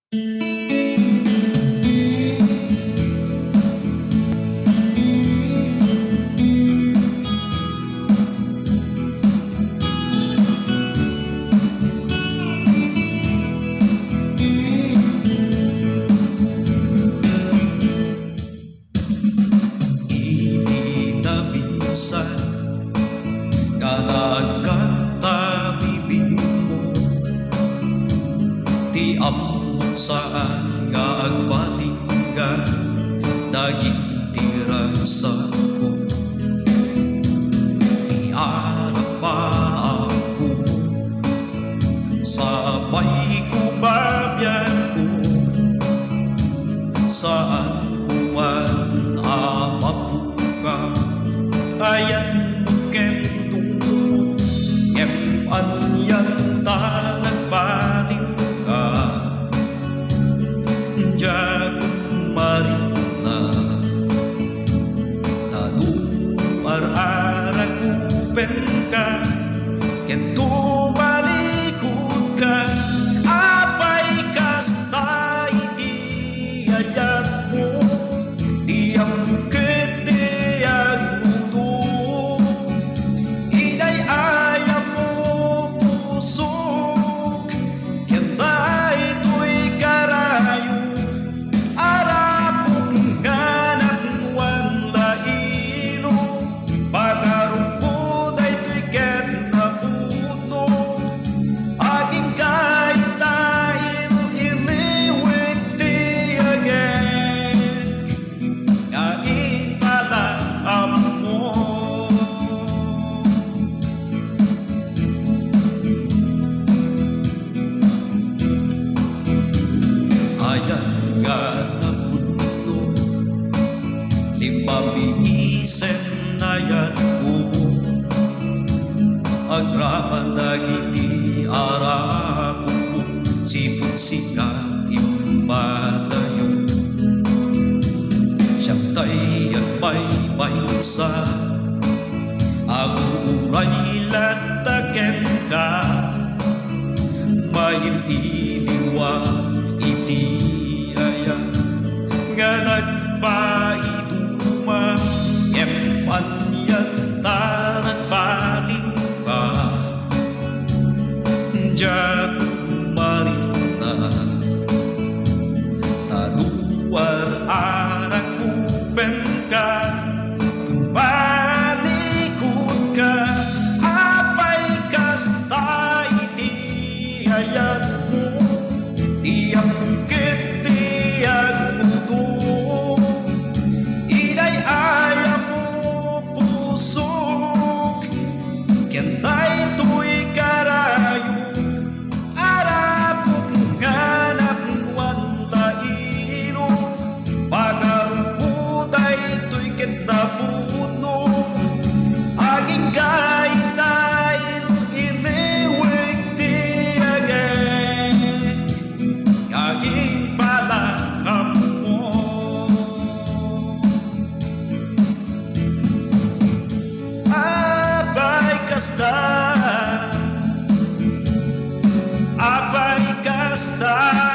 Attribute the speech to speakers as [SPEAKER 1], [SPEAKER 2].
[SPEAKER 1] Minsan kanagkatabibig mo, ti amon saan nga agbating ka daging tirasan ko. Iarap pa ako sabay ko babyan ko, saan ko man amapuka ayan kentong anyan ta nagbaling ka diyan marina tanuar-ara kupen ka kento balikod ka apay kasta iti ayat mo diyang mabingisen ayat ko agraman dagiti arako ko sipon sika imadayo siyang tayo may sa aguray lataken ka maililiwa iti ayat nga nagpaiduma empanyan ta nagbaling ka diyan marina tanuar-ara kupen ka tumalikod ka apay kasta iti ayat mo diyang ketiyang mudo inay ayam mo pusok kentay to'y karayo arapok nganap wala ilo pagarupuday to'y kentapuno aging kaitay iliwig di agay aging palakam mo apay kasta